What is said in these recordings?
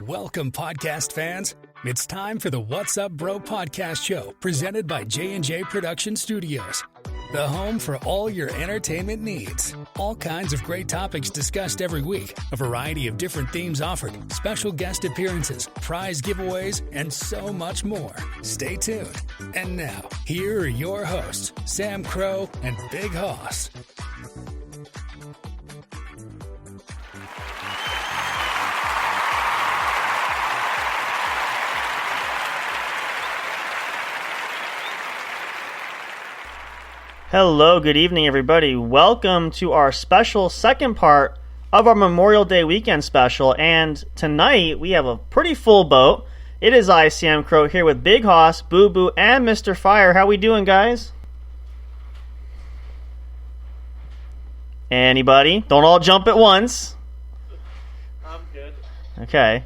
Welcome, podcast fans. It's time for the What's Up Bro podcast show, presented by J&J Production Studios, the home for all your entertainment needs. All kinds of great topics discussed every week, a variety of different themes offered, special guest appearances, prize giveaways, and so much more. Stay tuned. And now, here are your hosts, Sam Crow and Big Hoss. Hello, good evening, everybody. Welcome to our special second part of our Memorial Day weekend special. And tonight we have a pretty full boat. It is I, Sam Crow, here with Big Hoss, Boo Boo, and Mr. Fire. How we doing, guys? Anybody? Don't all jump at once. I'm good. Okay.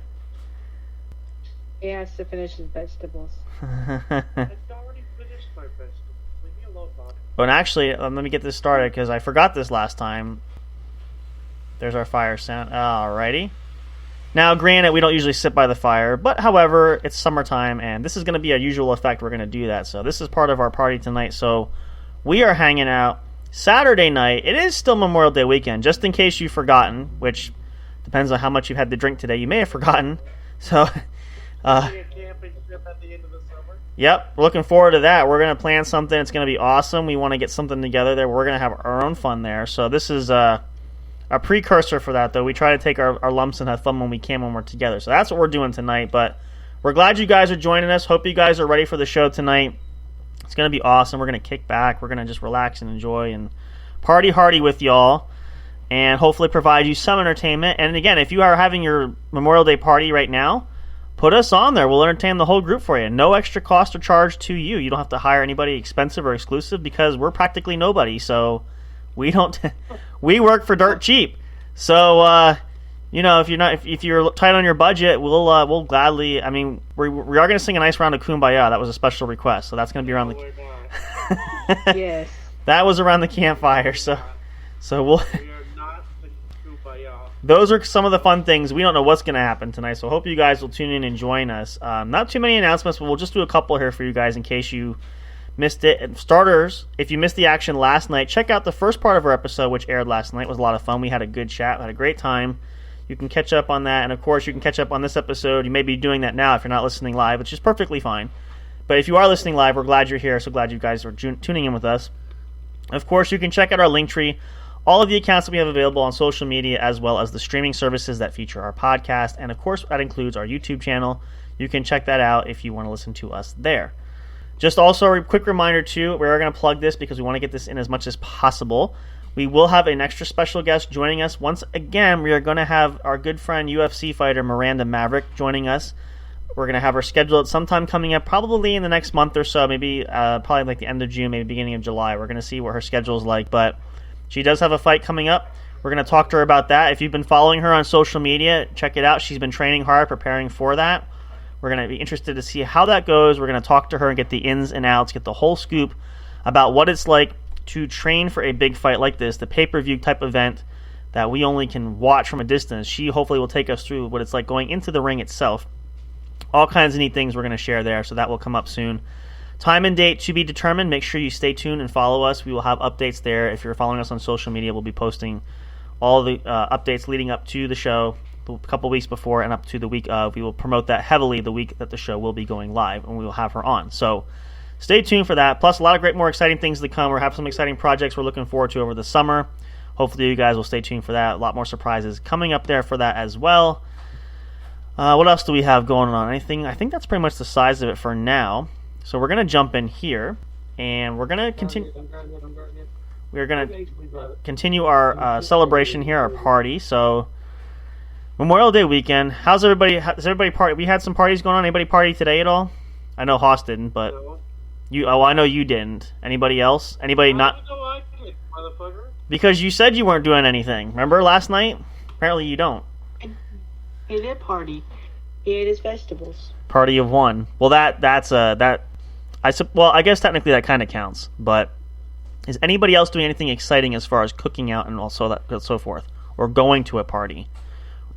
He has to finish his vegetables. I already finished my vegetables. Leave me alone, Bob. But actually, let me get this started because I forgot this last time. There's our fire sound. Alrighty. Now, granted, we don't usually sit by the fire, but however, it's summertime, and this is going to be a usual effect. We're going to do that. So this is part of our party tonight. So we are hanging out Saturday night. It is still Memorial Day weekend, just in case you've forgotten, which depends on how much you've had to drink today. You may have forgotten. So, A camping trip at the end of the summer. yep, looking forward to that. We're going to plan something. It's going to be awesome. We want to get something together there. We're going to have our own fun there. So this is a precursor for that, though. We try to take our lumps and have fun when we can when we're together. So that's what we're doing tonight. But we're glad you guys are joining us. Hope you guys are ready for the show tonight. It's going to be awesome. We're going to kick back. We're going to just relax and enjoy and party hardy with y'all and hopefully provide you some entertainment. And again, if you are having your Memorial Day party right now, put us on there. We'll entertain the whole group for you. No extra cost or charge to you. You don't have to hire anybody expensive or exclusive because we're practically nobody. So we don't. We work for dirt cheap. So if you're tight on your budget, we'll gladly. I mean, we are going to sing a nice round of Kumbaya. That was a special request, so that's going to be around the. Yes. That was around the campfire. So we'll. We are not the Kumbaya. Those are some of the fun things. We don't know what's going to happen tonight, so hope you guys will tune in and join us. Not too many announcements, but we'll just do a couple here for you guys in case you missed it. And starters, if you missed the action last night, check out the first part of our episode, which aired last night. It was a lot of fun. We had a good chat, had a great time. You can catch up on that, and of course, you can catch up on this episode. You may be doing that now if you're not listening live, which is perfectly fine. But if you are listening live, we're glad you're here. So glad you guys are tuning in with us. Of course, you can check out our Linktree. All of the accounts that we have available on social media, as well as the streaming services that feature our podcast. And of course, that includes our YouTube channel. You can check that out if you want to listen to us there. Just also a quick reminder, too, we are going to plug this because we want to get this in as much as possible. We will have an extra special guest joining us. Once again, we are going to have our good friend, UFC fighter Miranda Maverick, joining us. We're going to have her scheduled sometime coming up, probably in the next month or so, maybe probably like the end of June, maybe beginning of July. We're going to see what her schedule is like, but she does have a fight coming up. We're going to talk to her about that. If you've been following her on social media, check it out. She's been training hard, preparing for that. We're going to be interested to see how that goes. We're going to talk to her and get the ins and outs, get the whole scoop about what it's like to train for a big fight like this, the pay-per-view type event that we only can watch from a distance. She hopefully will take us through what it's like going into the ring itself. All kinds of neat things we're going to share there, so that will come up soon. Time and date to be determined. Make sure you stay tuned and follow us. We will have updates there. If you're following us on social media, we'll be posting all the updates leading up to the show a couple weeks before and up to the week of. We will promote that heavily the week that the show will be going live, and we will have her on. So stay tuned for that. Plus, a lot of more exciting things to come. We'll have some exciting projects we're looking forward to over the summer. Hopefully, you guys will stay tuned for that. A lot more surprises coming up there for that as well. What else do we have going on? Anything? I think that's pretty much the size of it for now. So we're going to jump in here, and we're going to continue. We're going to continue our celebration here, our party. So Memorial Day weekend. How's everybody? Does everybody party? We had some parties going on. Anybody party today at all? I know Hoss didn't, but you. Oh, I know you didn't. Anybody else? Anybody not? No, I did, motherfucker. Because you said you weren't doing anything. Remember last night? Apparently you don't. He did party. He ate his vegetables. Party of one. Well, I guess technically that kind of counts. But is anybody else doing anything exciting as far as cooking out and also that so forth, or going to a party?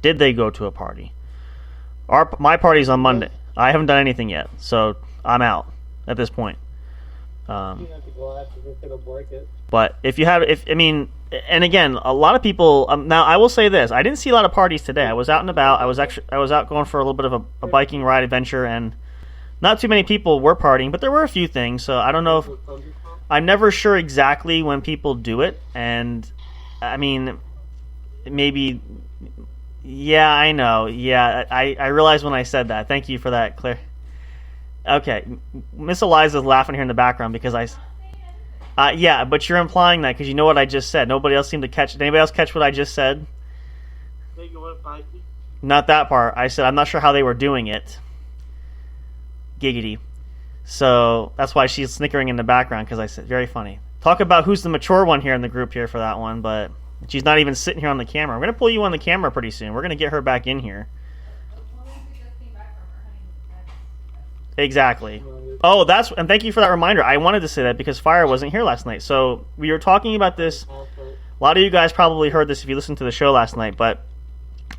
Did they go to a party? My party's on Monday. I haven't done anything yet, so I'm out at this point. But if you have, and again, a lot of people. Now, I will say this: I didn't see a lot of parties today. I was out and about. I was out going for a little bit of a biking ride adventure, and not too many people were partying, but there were a few things. So I don't know if I'm never sure exactly when people do it, and I mean, maybe. Yeah, I know. Yeah, I realized when I said that. Thank you for that, Claire. Okay, Miss Eliza's laughing here in the background because yeah, but you're implying that because you know what I just said. Nobody else seemed to catch. Did anybody else catch what I just said? Not that part. I said I'm not sure how they were doing it. Giggity. So that's why she's snickering in the background because I said very funny. Talk about who's the mature one here in the group here for that one, but she's not even sitting here on the camera. We're gonna pull you on the camera pretty soon. We're gonna get her back in here. Exactly. Oh, and thank you for that reminder. I wanted to say that because Fire wasn't here last night. So we were talking about this. A lot of you guys probably heard this if you listened to the show last night, but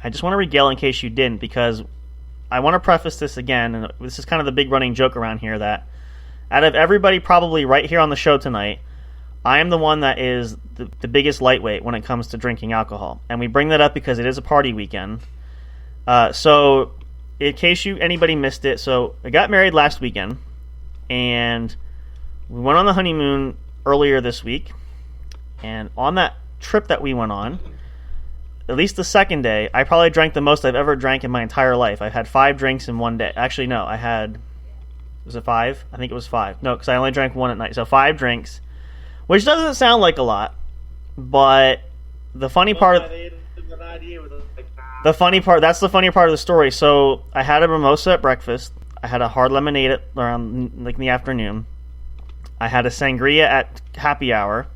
I just want to regale in case you didn't, because I want to preface this again, and this is kind of the big running joke around here, that out of everybody probably right here on the show tonight, I am the one that is the biggest lightweight when it comes to drinking alcohol. And we bring that up because it is a party weekend. So in case anybody missed it, so I got married last weekend, and we went on the honeymoon earlier this week. And on that trip that we went on, at least the second day, I probably drank the most I've ever drank in my entire life. I've had 5 drinks in one day. Actually, no, was it 5? I think it was 5. No, because I only drank 1 at night. So 5 drinks, which doesn't sound like a lot, but the funny part of that's the funny part of the story. So I had a mimosa at breakfast. I had a hard lemonade around in the afternoon. I had a sangria at happy hour.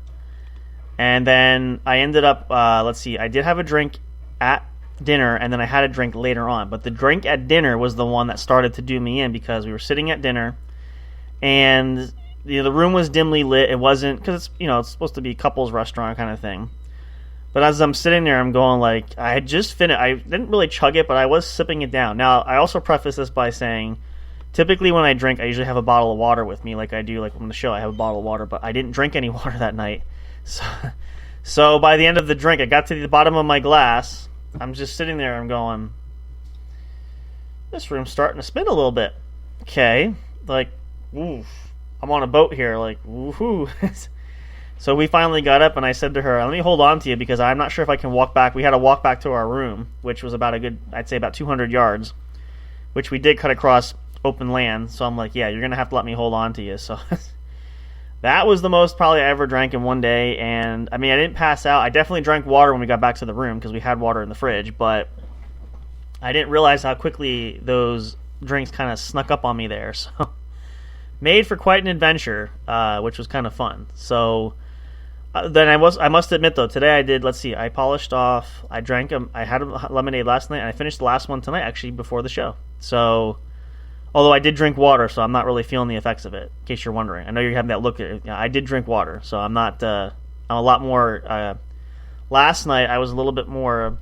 And then I ended up, I did have a drink at dinner, and then I had a drink later on. But the drink at dinner was the one that started to do me in, because we were sitting at dinner, and the room was dimly lit. It wasn't, because it's supposed to be a couples restaurant kind of thing. But as I'm sitting there, I'm going like, I had just finished. I didn't really chug it, but I was sipping it down. Now, I also preface this by saying, typically when I drink, I usually have a bottle of water with me, like I do, like on the show, I have a bottle of water. But I didn't drink any water that night. So by the end of the drink, I got to the bottom of my glass. I'm just sitting there. I'm going, this room's starting to spin a little bit. Okay, like, oof, I'm on a boat here. Like, woohoo. So we finally got up, and I said to her, let me hold on to you because I'm not sure if I can walk back. We had to walk back to our room, which was about I'd say about 200 yards, which we did cut across open land. So I'm like, yeah, you're going to have to let me hold on to you. So that was the most probably I ever drank in one day. And, I mean, I didn't pass out. I definitely drank water when we got back to the room because we had water in the fridge. But I didn't realize how quickly those drinks kind of snuck up on me there. So made for quite an adventure, which was kind of fun. So then I must admit, though, today I did, I polished off. I had a lemonade last night, and I finished the last one tonight, actually, before the show. So, although I did drink water, so I'm not really feeling the effects of it, in case you're wondering. I know you're having that look at it. I did drink water, so I'm not, I'm a lot more, last night I was a little bit more,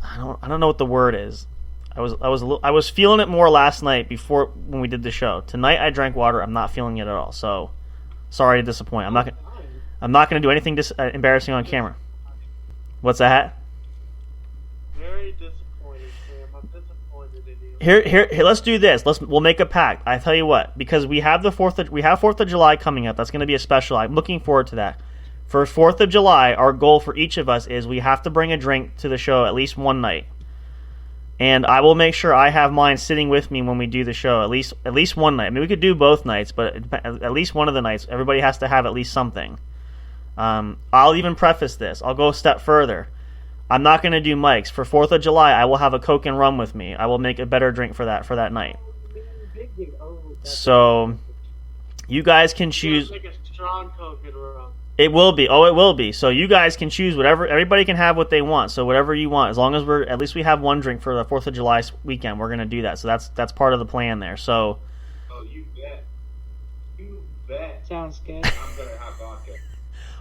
I don't know what the word is. I was feeling it more last night when we did the show. Tonight I drank water. I'm not feeling it at all. So, sorry to disappoint. I'm not going to do anything embarrassing on camera. What's that? Very disappointed, Sam. I'm disappointed in you. Here, let's do this. We'll make a pact. I tell you what, because we have 4th of July coming up. That's going to be a special. I'm looking forward to that. For 4th of July, our goal for each of us is we have to bring a drink to the show at least one night. And I will make sure I have mine sitting with me when we do the show at least one night. I mean, we could do both nights, but at least one of the nights, everybody has to have at least something. I'll even preface this. I'll go a step further. I'm not going to do Mike's. For 4th of July, I will have a Coke and rum with me. I will make a better drink for that night. So, you guys can choose. Like a strong Coke and rum. It will be. Oh, it will be. So you guys can choose whatever. Everybody can have what they want. So whatever you want, as long as at least we have one drink for the 4th of July weekend, we're going to do that. So that's part of the plan there. So. Oh, you bet. You bet. Sounds good. I'm going to have vodka.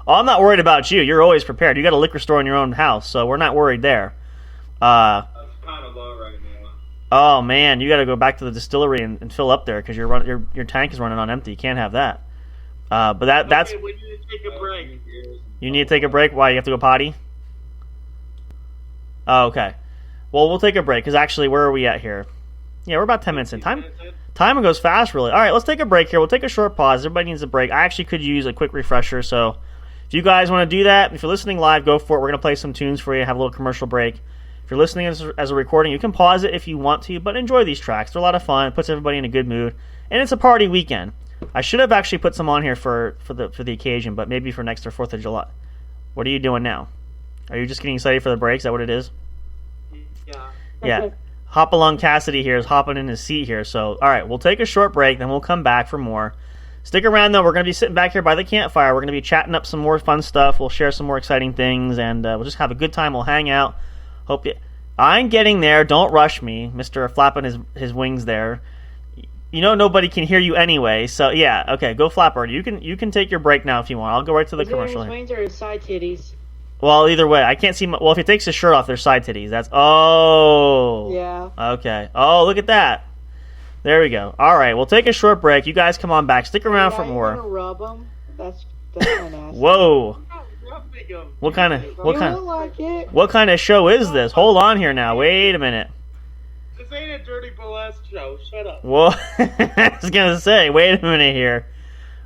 Oh, I'm not worried about you. You're always prepared. You got a liquor store in your own house, so we're not worried there. It's kind of low right now. Oh man, you got to go back to the distillery and fill up there because your tank is running on empty. You can't have that. But that's Okay, we need to take a break. you need to take a break. Why, you have to go potty? Oh, okay. Well, we'll take a break because actually, where are we at here? Yeah, we're about 10 minutes in. Time goes fast, really. All right, let's take a break here. We'll take a short pause. Everybody needs a break. I actually could use a quick refresher, so if you guys want to do that, if you're listening live, go for it. We're going to play some tunes for you, have a little commercial break. If you're listening as a recording, you can pause it if you want to, but enjoy these tracks. They're a lot of fun. It puts everybody in a good mood, and it's a party weekend. I should have actually put some on here for the occasion, but maybe for next or 4th of July. What are you doing now? Are you just getting excited for the break? Is that what it is? Yeah. Yeah. Hop along Cassidy here is hopping in his seat here. So, all right, we'll take a short break, then we'll come back for more. Stick around, though. We're going to be sitting back here by the campfire. We're going to be chatting up some more fun stuff. We'll share some more exciting things, and we'll just have a good time. We'll hang out. Hope you... I'm getting there. Don't rush me, Mr. Flapping his wings there. You know nobody can hear you anyway, so yeah, okay, go Flapper. You can take your break now if you want. I'll go right to the commercial here. Wings or his side titties? Well, either way, I can't see. Well, if he takes his shirt off, there's side titties. That's Yeah. Okay. Oh, look at that. There we go. All right, we'll take a short break. You guys come on back. Stick around for more. You gonna rub them? That's kind of nasty. Whoa. What kind of You look like it. what kind of show is this? Hold on here now. Wait a minute. This ain't a dirty burlesque show. Shut up. Well, I was gonna say, wait a minute here.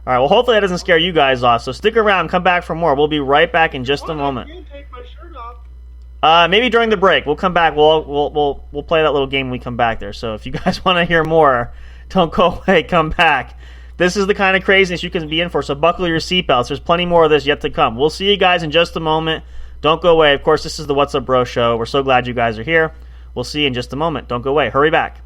All right. Well, hopefully that doesn't scare you guys off. So stick around. Come back for more. We'll be right back in just a moment. I can't take my shirt off. Maybe during the break. We'll come back. We'll play that little game when we come back there. So if you guys want to hear more, don't go away. Come back. This is the kind of craziness you can be in for. So buckle your seatbelts. There's plenty more of this yet to come. We'll see you guys in just a moment. Don't go away. Of course, this is the What's Up Bro Show. We're so glad you guys are here. We'll see you in just a moment. Don't go away. Hurry back.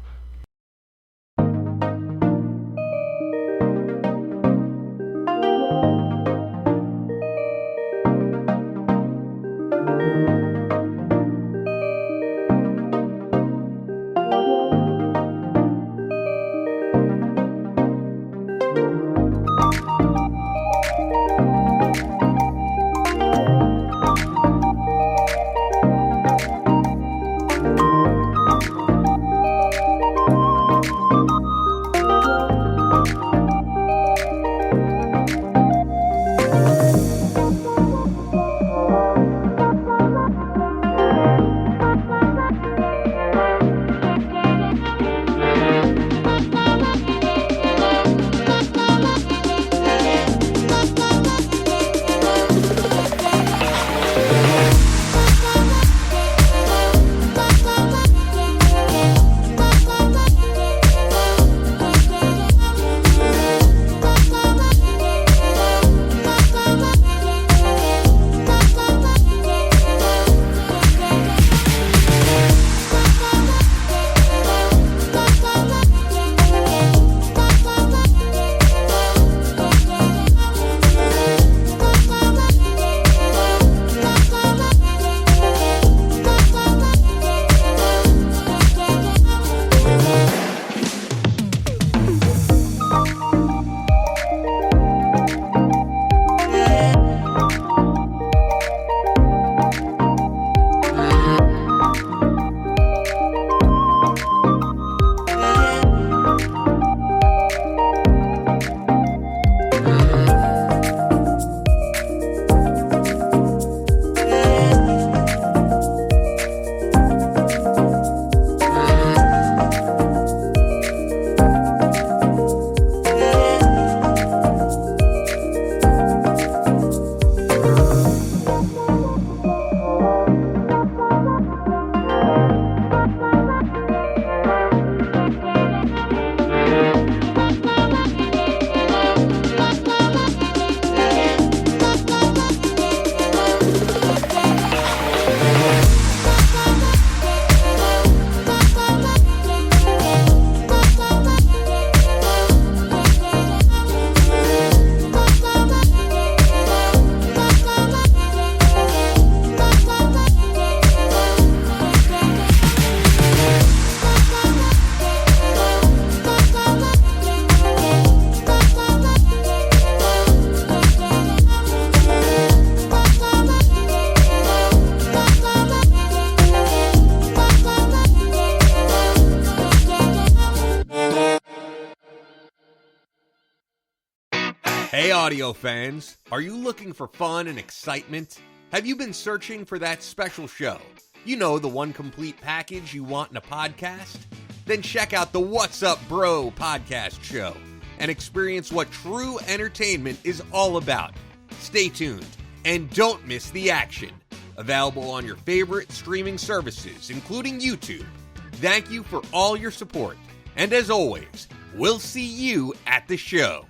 Hey audio fans, are you looking for fun and excitement? Have you been searching for that special show? You know, the one complete package you want in a podcast? Then check out the What's Up Bro podcast show and experience what true entertainment is all about. Stay tuned and don't miss the action. Available on your favorite streaming services, including YouTube. Thank you for all your support. And as always, we'll see you at the show.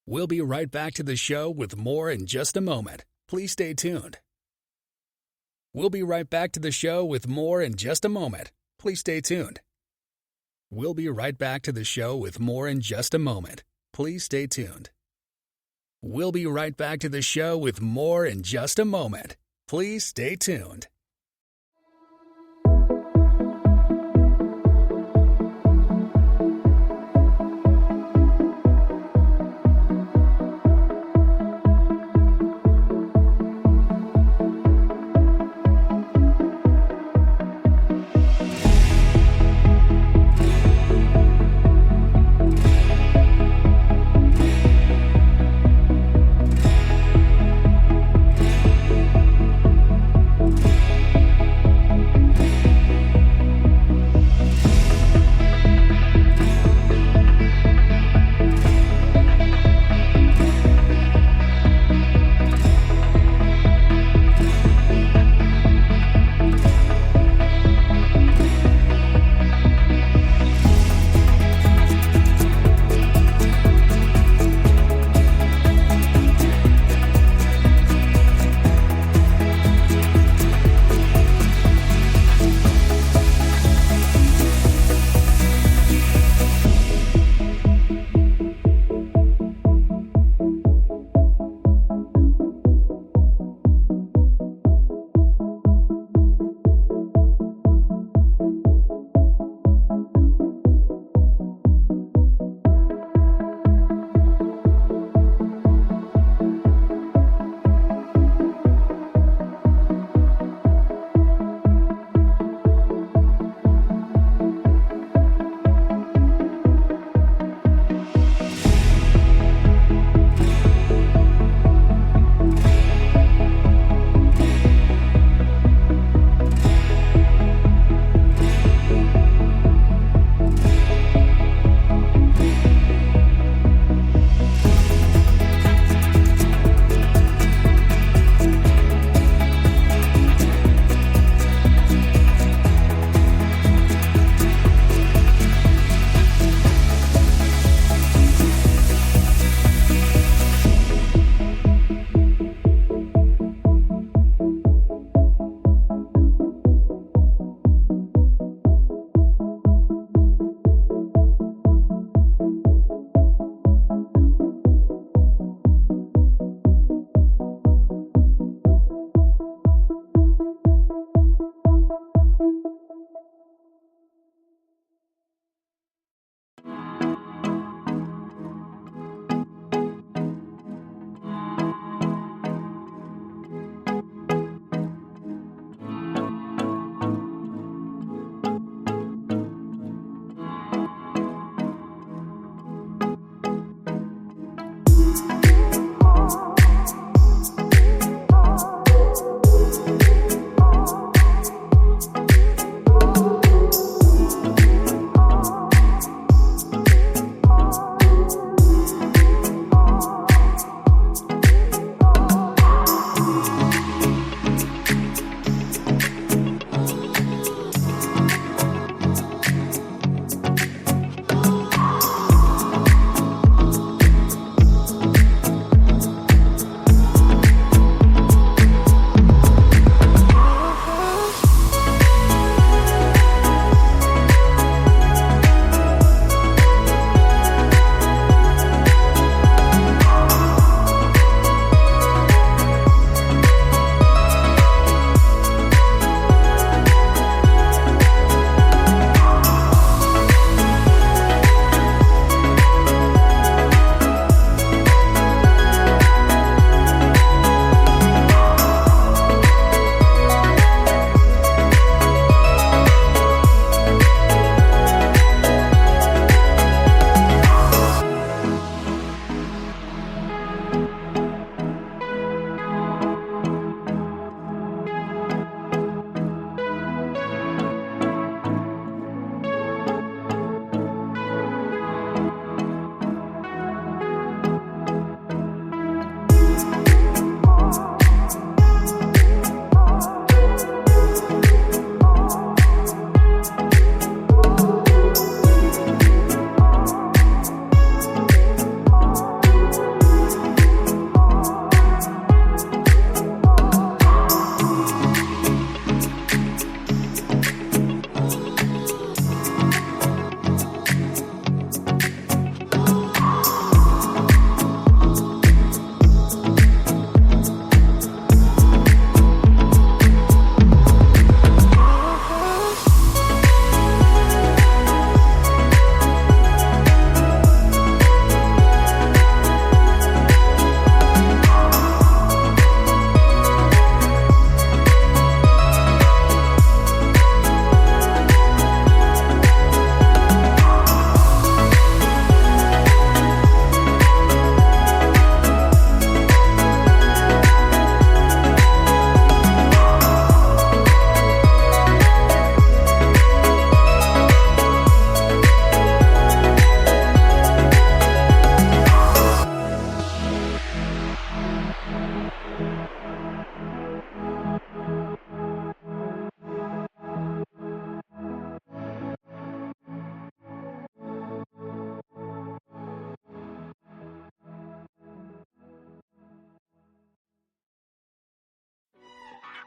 We'll be right back to the show with more in just a moment. Please stay tuned. We'll be right back to the show with more in just a moment. Please stay tuned. We'll be right back to the show with more in just a moment. Please stay tuned. We'll be right back to the show with more in just a moment. Please stay tuned.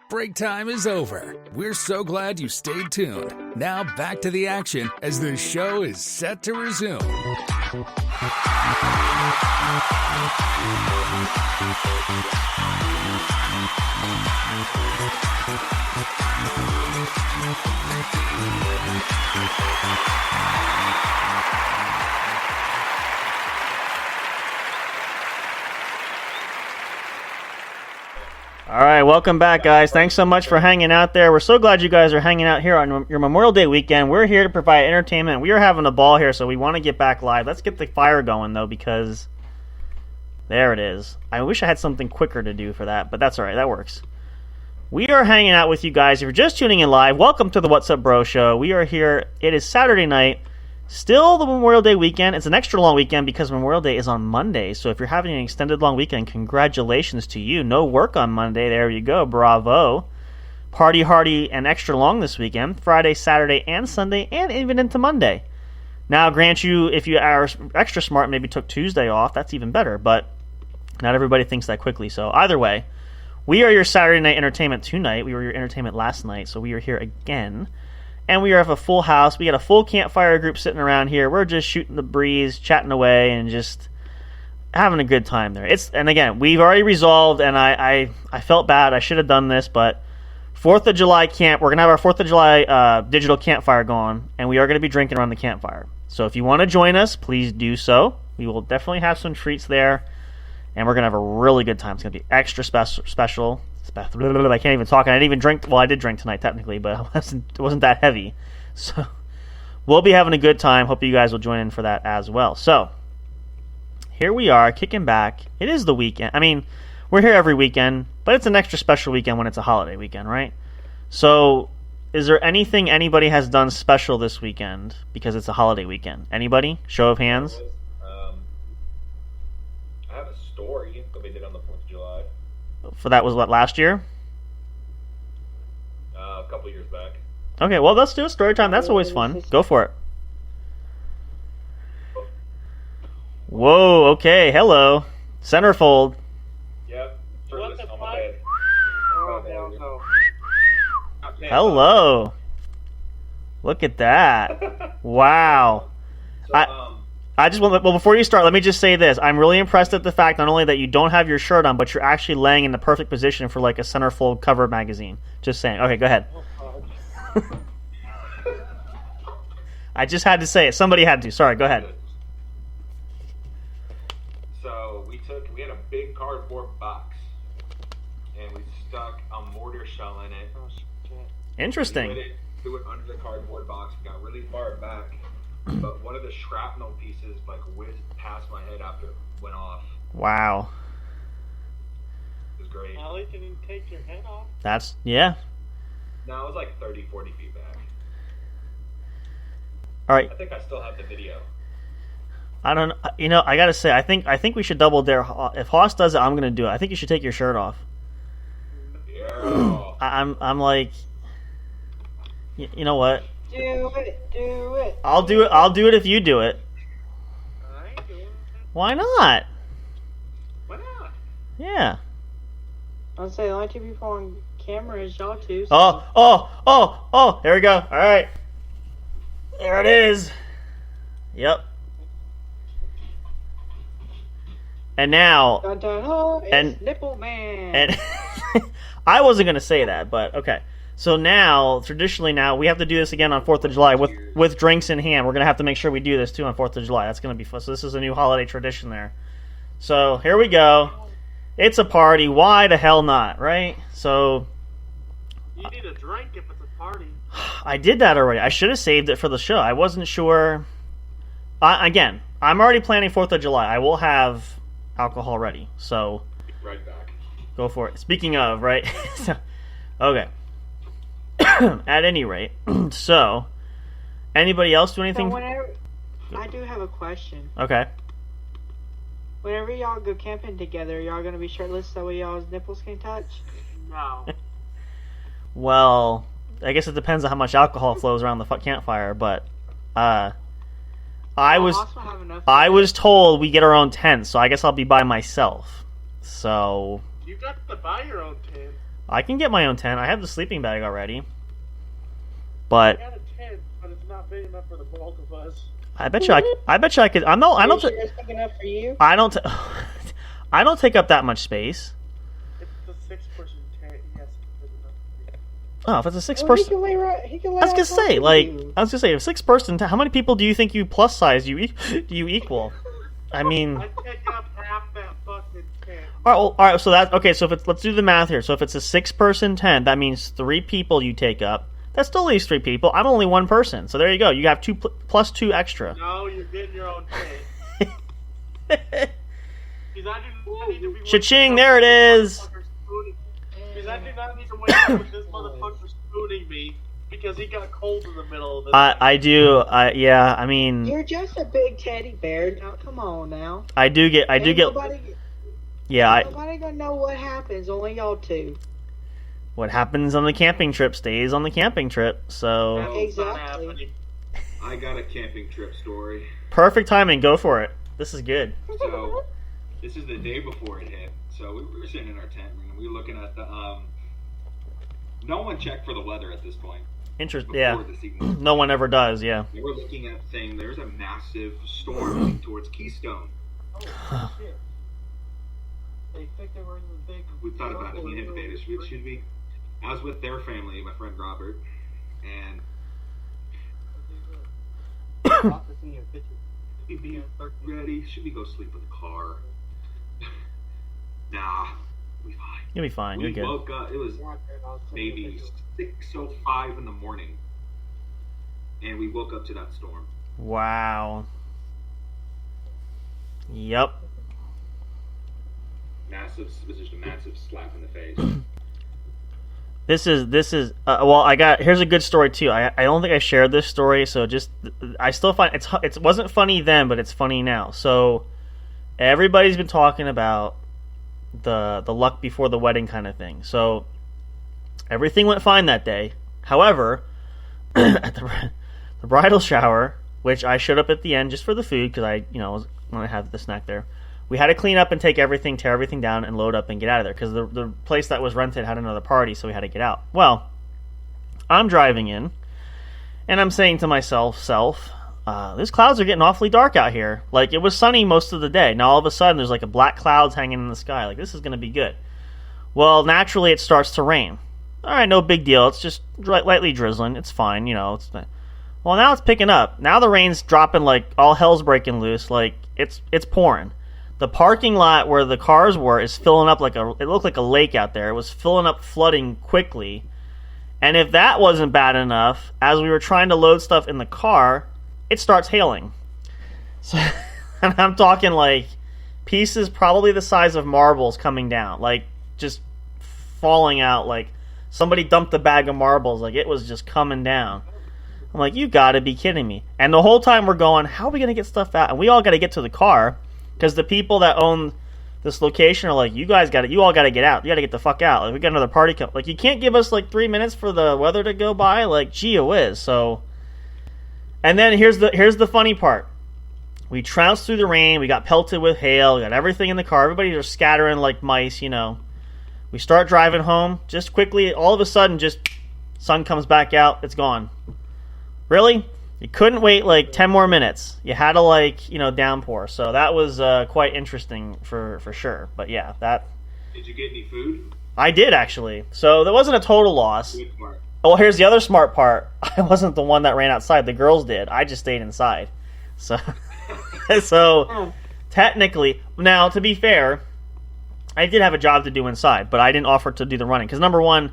Break time is over. We're so glad you stayed tuned. Now back to the action as the show is set to resume. All right, welcome back, guys. Thanks so much for hanging out there. We're so glad you guys are hanging out here on your Memorial Day weekend. We're here to provide entertainment. We are having a ball here, so we want to get back live. Let's get the fire going, though, because there it is. I wish I had something quicker to do for that, but that's all right. That works. We are hanging out with you guys. If you're just tuning in live, welcome to the What's Up Bro Show. We are here. It is Saturday night. Still the Memorial Day weekend. It's an extra long weekend because Memorial Day is on Monday. So if you're having an extended long weekend, congratulations to you. No work on Monday. There you go. Bravo. Party hardy and extra long this weekend. Friday, Saturday, and Sunday, and even into Monday. Now, grant you, if you are extra smart, maybe took Tuesday off. That's even better. But not everybody thinks that quickly. So either way, we are your Saturday night entertainment tonight. We were your entertainment last night. So we are here again. And we have a full house. We got a full campfire group sitting around here. We're just shooting the breeze, chatting away, and just having a good time there. And again, we've already resolved, and I felt bad. I should have done this, but 4th of July camp, we're going to have our 4th of July digital campfire going, and we are going to be drinking around the campfire. So if you want to join us, please do so. We will definitely have some treats there, and we're going to have a really good time. It's going to be extra special. I can't even talk. I didn't even drink. Well, I did drink tonight technically, but it wasn't that heavy. So we'll be having a good time. Hope you guys will join in for that as well. So here we are, kicking back. It is the weekend. I mean, we're here every weekend, but it's an extra special weekend when it's a holiday weekend, right? So is there anything anybody has done special this weekend because it's a holiday weekend? Anybody? Show of hands. I have a story that we did on the 4th of July. For that was what, last year? A couple years back. Okay, well, let's do a story time. That's always fun. Go for it. Whoa, okay, hello. Centerfold. Yep. What the On fuck? my bed. Oh, hell no. Hello. Look at that. Wow. So, I just want. Well, before you start, let me just say this. I'm really impressed at the fact not only that you don't have your shirt on, but you're actually laying in the perfect position for like a centerfold cover magazine. Just saying. Okay, go ahead. I just had to say it. Somebody had to. Sorry, go ahead. So we had a big cardboard box, and we stuck a mortar shell in it. Interesting. We threw it under the cardboard box and got really far back. But one of the shrapnel pieces like whizzed past my head after it went off. Wow. It was great. At least it didn't take your head off. That's yeah. No, it was like 30, 40 feet back. All right. I think I still have the video. I don't. You know, I gotta say, I think we should double dare. If Haas does it, I'm gonna do it. I think you should take your shirt off. Yeah. I'm like, you know what? Do it. I'll do it. I'll do it if you do it. I ain't doing it. Why not? Why not? Yeah. I'll say the only two people on camera is y'all two. So. Oh! There we go. All right. There it is. Yep. And now, Dun, dun, oh, it's and- Nipple Man. and I wasn't gonna say that, but okay. So now, traditionally now, we have to do this again on 4th of July with drinks in hand. We're going to have to make sure we do this, too, on 4th of July. That's going to be fun. So this is a new holiday tradition there. So here we go. It's a party. Why the hell not, right? So You need a drink if it's a party. I did that already. I should have saved it for the show. I wasn't sure. Again, I'm already planning 4th of July. I will have alcohol ready. So Right back. go for it. Speaking of, right? Okay. At any rate, so anybody else do anything? So whenever, I do have a question. Okay. Whenever y'all go camping together, y'all gonna be shirtless so y'all's nipples can touch? No. Well, I guess it depends on how much alcohol flows around the campfire, but I was told we get our own tent, so I guess I'll be by myself. So You got to buy your own tent. I can get my own tent. I have the sleeping bag already. I But got a tent, but it's not big enough for the bulk of us. I bet you I could. I don't. Sure it's big enough for you? I don't. I don't take up that much space. It's a 6-person tent. Yes, it's big enough for you. Oh, if it's a six Well, person. he can lay I was gonna outside say, with like, you. I was gonna say, if 6-person, how many people do you think you plus size do you equal? I mean, I take up half that fucking tent. all right. So that okay. So if let's do the math here. So if it's a 6-person tent, that means 3 people you take up. That still leaves 3 people. I'm only 1 person. So there you go. You have 2 plus 2 extra. No, you're getting your own tent. Because I do not need to be. Cha-ching! There it is. Because I do not need to wake up with this motherfucker spooning me because he got cold in the middle of this. I do. Yeah. I mean, You're just a big teddy bear. Now, come on now. I do get. Nobody, Yeah. nobody gonna know what happens. Only y'all two. What happens on the camping trip stays on the camping trip. So That's not Exactly. happening. I got a camping trip story. perfect timing. Go for it. This is good. So this is the day before it hit. So we were sitting in our tent and we were looking at the. No one checked for the weather at this point. Interesting. Before Yeah. this evening. No one ever does. Yeah. They were looking at saying there's a massive storm heading towards Keystone. Oh, shit. They think they were in the big. We thought about it. We had debated. Should we? I was with their family, my friend Robert, and we be ready. Should we go sleep in the car? Nah, we fine. You'll be fine. You're We good. woke up. It was maybe 6:05 in the morning, and we woke up to that storm. Wow. Yep. Massive, it was just a massive slap in the face. This is well. I got here's a good story too. I don't think I shared this story, so just I still find it wasn't funny then, but it's funny now. So everybody's been talking about the luck before the wedding kind of thing. So everything went fine that day. However, at the bridal shower, which I showed up at the end just for the food because I was going to have the snack there. We had to clean up and take everything, tear everything down, and load up and get out of there because the place that was rented had another party, so we had to get out. Well, I'm driving in, and I'm saying to myself, these clouds are getting awfully dark out here. Like, it was sunny most of the day. Now, all of a sudden, there's like a black clouds hanging in the sky. Like, this is going to be good. Well, naturally, it starts to rain. All right, no big deal. It's just lightly drizzling. It's fine, Well, now it's picking up. Now the rain's dropping like all hell's breaking loose. Like, it's pouring. The parking lot where the cars were is filling up it looked like a lake out there. It was filling up, flooding quickly. And if that wasn't bad enough, as we were trying to load stuff in the car, it starts hailing. So, and I'm talking like pieces probably the size of marbles coming down, like just falling out. Like somebody dumped a bag of marbles. Like it was just coming down. I'm like, you gotta be kidding me. And the whole time we're going, how are we gonna get stuff out? And we all gotta get to the car. Because the people that own this location are like, you all got to get out. You got to get the fuck out. Like, we got another party coming. Like, you can't give us like 3 minutes for the weather to go by. Like, gee whiz. So, and then here's the funny part. We trounced through the rain. We got pelted with hail. We got everything in the car. Everybody's just scattering like mice. We start driving home. Just quickly, all of a sudden, just sun comes back out. It's gone. Really? You couldn't wait like 10 more minutes. You had to downpour. So that was quite interesting for sure. But yeah, Did you get any food? I did actually. So that wasn't a total loss. Good part. Well, here's the other smart part. I wasn't the one that ran outside. The girls did. I just stayed inside. So, so technically, now to be fair, I did have a job to do inside, but I didn't offer to do the running because number one,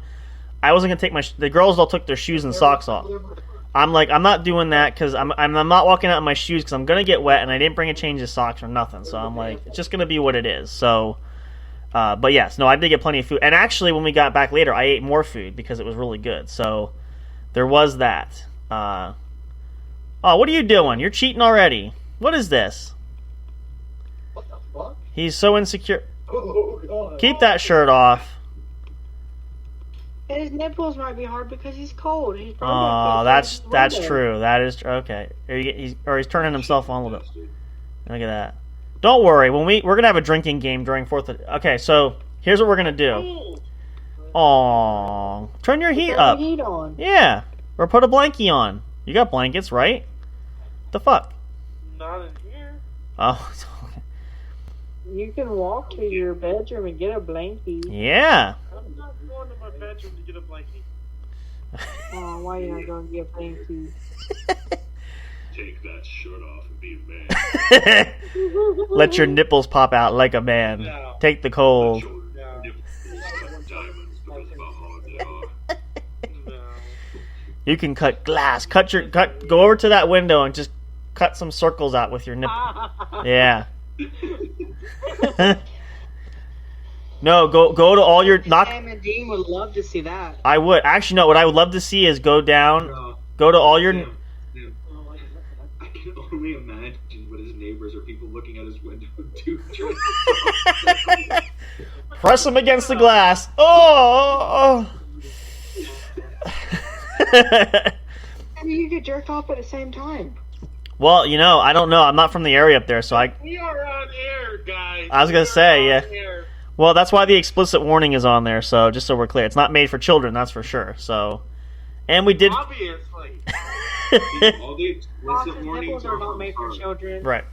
I wasn't gonna take the girls all took their shoes and socks off. I'm like, I'm not doing that because I'm not walking out in my shoes because I'm gonna get wet and I didn't bring a change of socks or nothing. So I'm like, it's just gonna be what it is. So, but yes, no, I did get plenty of food. And actually, when we got back later, I ate more food because it was really good. So there was that. Oh, what are you doing? You're cheating already. What is this? What the fuck? He's so insecure. Oh, God. Keep that shirt off. And his nipples might be hard because he's cold. He's Oh, probably that's true. That is okay. He's turning himself on a little bit. Look at that. Don't worry. We're gonna have a drinking game during 4th. Okay, so here's what we're gonna do. Aw. Turn your heat Turn up. the heat on. Yeah. Or put a blankie on. You got blankets, right? The fuck? Not in here. Oh. You can walk to your bedroom and get a blankie. Yeah. I'm not going to my bedroom to get a blankie. Oh, why you not going to get a blankie? Take that shirt off and be a man. Let your nipples pop out like a man. No. Take the cold. Your nipples cut diamonds because of how hard they are. No. You can cut glass. Go over to that window and just cut some circles out with your nipple. Yeah. No, go to all your Sam and Dean would love to see that. I would actually no. What I would love to see is go down, No. go to all your. Sam, I can only imagine what his neighbors or people looking out his window do. Press them against the glass. Oh. And you could jerk off at the same time. Well, I don't know. I'm not from the area up there, so I. We are on air, guys. I was gonna We are say, on yeah. air. Well, that's why the explicit warning is on there. So just so we're clear, it's not made for children. That's for sure. So, and we did. Obviously. All the explicit Ross's warnings nipples are not made for her. children. Right.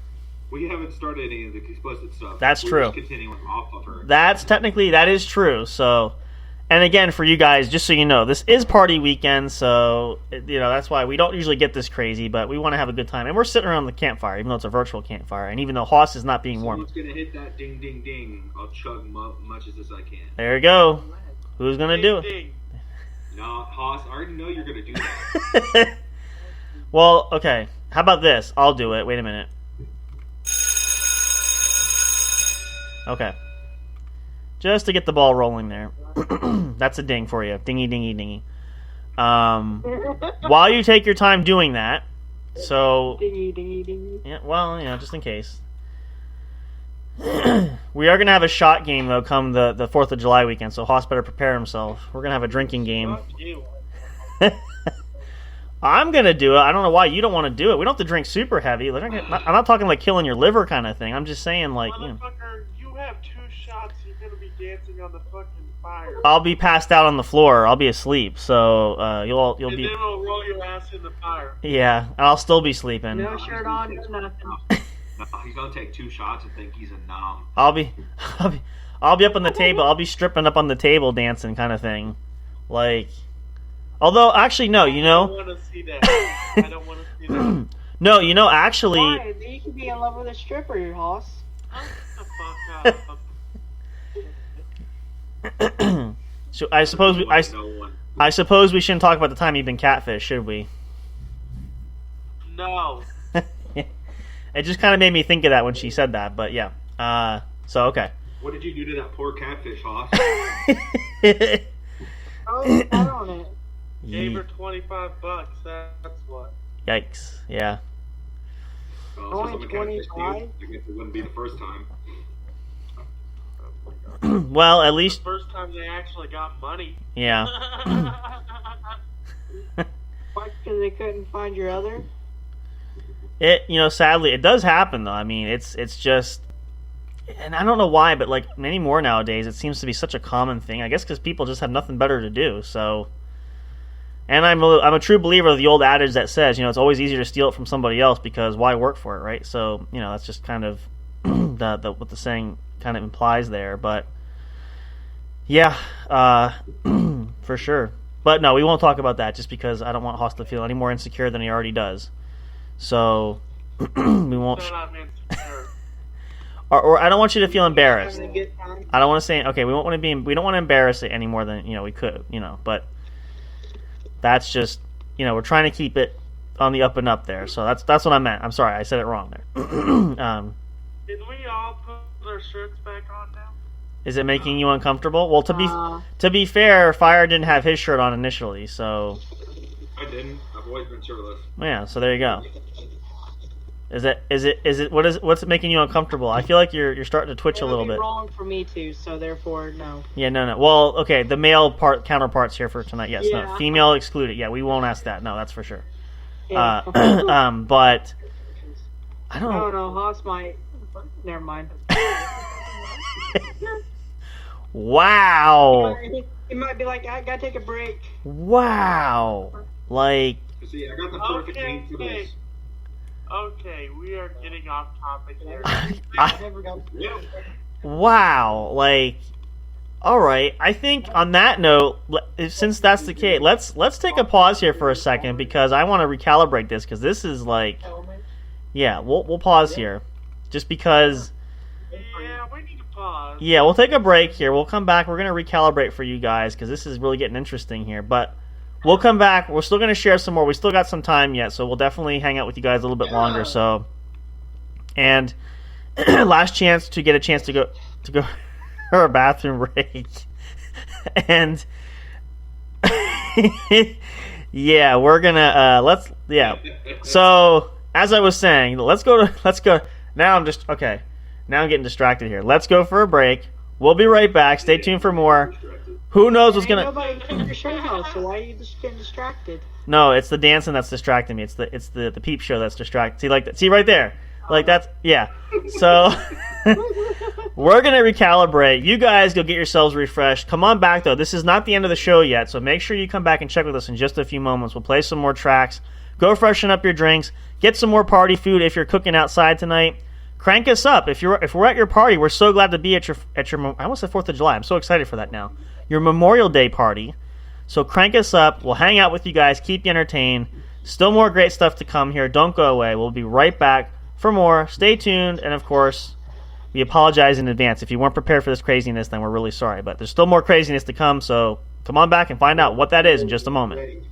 We haven't started any of the explicit stuff. That's We're true. Just continuing off of her. That is true. So, and again, for you guys, just so you know, this is party weekend. So, that's why we don't usually get this crazy, but we want to have a good time. And we're sitting around the campfire, even though it's a virtual campfire. And even though Hoss is not being warm. Someone's gonna hit that ding, ding, ding. I'll chug much as I can. There you go. Who's going to do it? Ding. No, Haas, I already know you're gonna do that. Well, okay. How about this? I'll do it. Wait a minute. Okay. Just to get the ball rolling there. That's a ding for you. Dingy, dingy, dingy. While you take your time doing that, so... Dingy, dingy, dingy. Yeah, well, just in case. We are going to have a shot game, though, come the 4th of July weekend, so Hoss better prepare himself. We're going to have a drinking game. Fuck you. I'm going to do it. I don't know why you don't want to do it. We don't have to drink super heavy. I'm not talking like killing your liver kind of thing. I'm just saying, like, Motherfucker, you have 2 shots. You're gonna be dancing on the fucking fire. I'll be passed out on the floor. I'll be asleep, so you'll and be... then we'll roll your ass in the fire. Yeah, I'll still be sleeping. No shirt on, no nothing. No, he's gonna take 2 shots and think he's a nom. I'll be up on the table. I'll be stripping up on the table dancing kind of thing. Like, although, actually, no, I don't want to see that. I don't want to see that. No, actually... Why? You could be in love with a stripper, Hoss. Shut the fuck up. So I suppose I suppose we shouldn't talk about the time you've been catfished, should we? No. It just kind of made me think of that when she said that, but yeah. So okay. What did you do to that poor catfish, Haas? Oh, bet on it. Gave her $25. That's what. Yikes! Yeah. Well, Only since I'm a catfish, 25? I guess it wouldn't be the first time. Well, at least First time they actually got money. yeah. Why? Because they couldn't find your other? Sadly, it does happen though. I mean, it's just, and I don't know why, but like anymore nowadays, it seems to be such a common thing. I guess because people just have nothing better to do. So, and I'm a true believer of the old adage that says, it's always easier to steal it from somebody else because why work for it, right? So, that's just kind of what the saying kind of implies there. But yeah, for sure. But no, we won't talk about that just because I don't want Hoss to feel any more insecure than he already does. So we won't. Shut up, man. Or I don't want you to feel embarrassed. Having a good time? I don't want to say okay. We don't want to embarrass it any more than we could. But that's just we're trying to keep it on the up and up there. So that's what I meant. I'm sorry, I said it wrong there. Did we all put our shirts back on now? Is it making you uncomfortable? Well, to be fair, Fire didn't have his shirt on initially, so I didn't. I've always been shirtless. yeah. So there you go. Is it what's making you uncomfortable? I feel like you're starting to twitch a little bit. Wrong for me too, so therefore no. Yeah, no. Well, okay, the male counterparts here for tonight. Yes, Yeah. no. Female excluded. Yeah, we won't ask that. No, that's for sure. Yeah. But I don't Oh know. no, Haas might. Never mind. Wow. He might be like, I gotta take a break. Wow. Like, See, I got the perfect name for Okay. this. Okay, we are getting off topic here. wow. Like, all right. I think on that note, since that's the case, let's take a pause here for a second because I want to recalibrate this because this is like, yeah, we'll pause here, just because. Yeah, we need to pause. Yeah, we'll take a break here. We'll come back. We're gonna recalibrate for you guys because this is really getting interesting here. But we'll come back. We're still gonna share some more. We still got some time yet, so we'll definitely hang out with you guys a little bit longer. So, and last chance to get a chance to go for a bathroom break, and yeah, we're gonna So as I was saying, let's go. Now I'm just okay. Now I'm getting distracted here. Let's go for a break. We'll be right back. Stay tuned for more. Who knows what's gonna? Nobody came to show house, so why are you just getting distracted? No, it's the dancing that's distracting me. It's the peep show that's distracting. See, like that. See right there. Like that's yeah. So we're gonna recalibrate. You guys go get yourselves refreshed. Come on back though. This is not the end of the show yet, so make sure you come back and check with us in just a few moments. We'll play some more tracks. Go freshen up your drinks. Get some more party food if you're cooking outside tonight. Crank us up. If we're at your party, we're so glad to be at your I almost said 4th of July. I'm so excited for that now. Your Memorial Day party. So crank us up. We'll hang out with you guys, keep you entertained. Still more great stuff to come here. Don't go away. We'll be right back for more. Stay tuned, and of course, we apologize in advance. If you weren't prepared for this craziness, then we're really sorry. But there's still more craziness to come, so come on back and find out what that is in just a moment.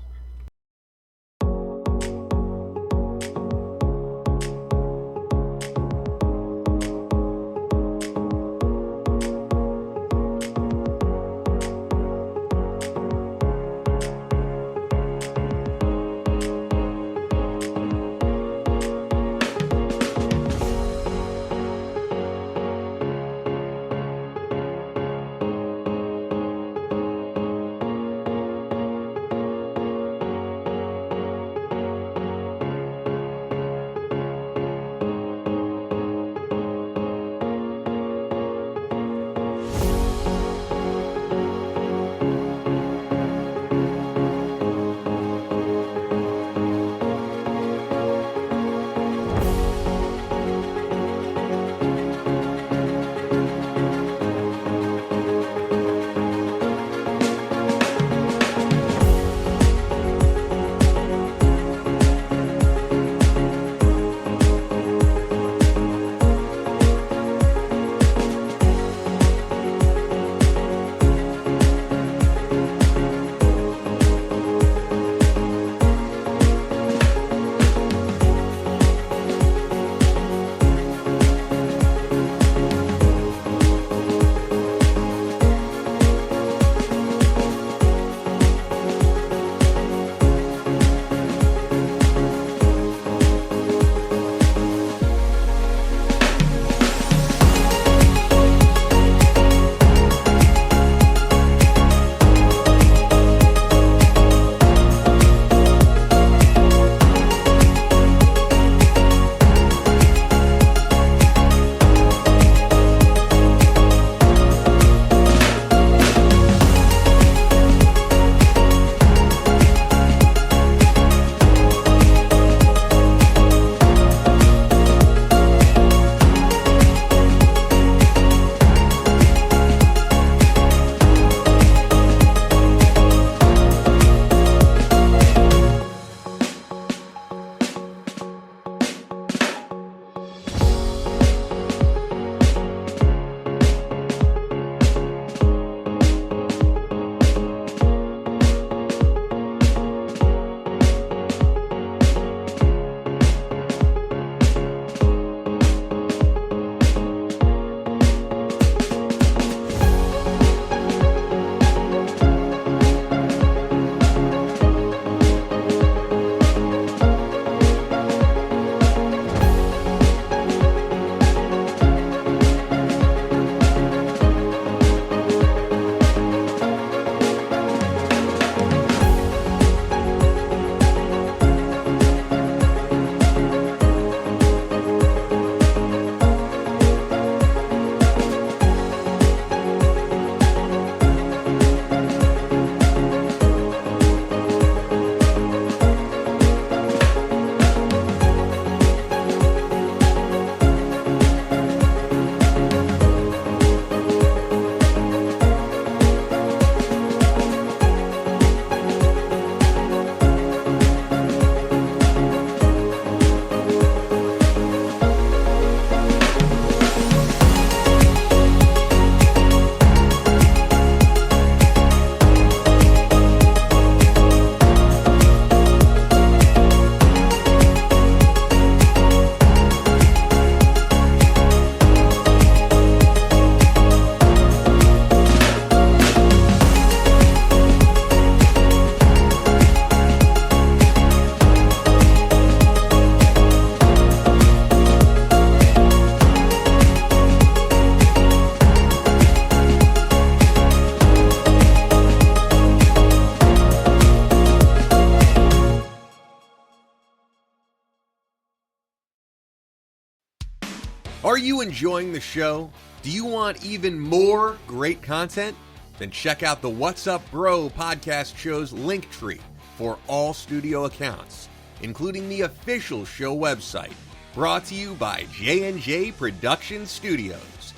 Are you enjoying the show? Do you want even more great content? Then check out the What's Up Bro podcast show's link tree for all studio accounts, including the official show website, brought to you by J&J Production Studios.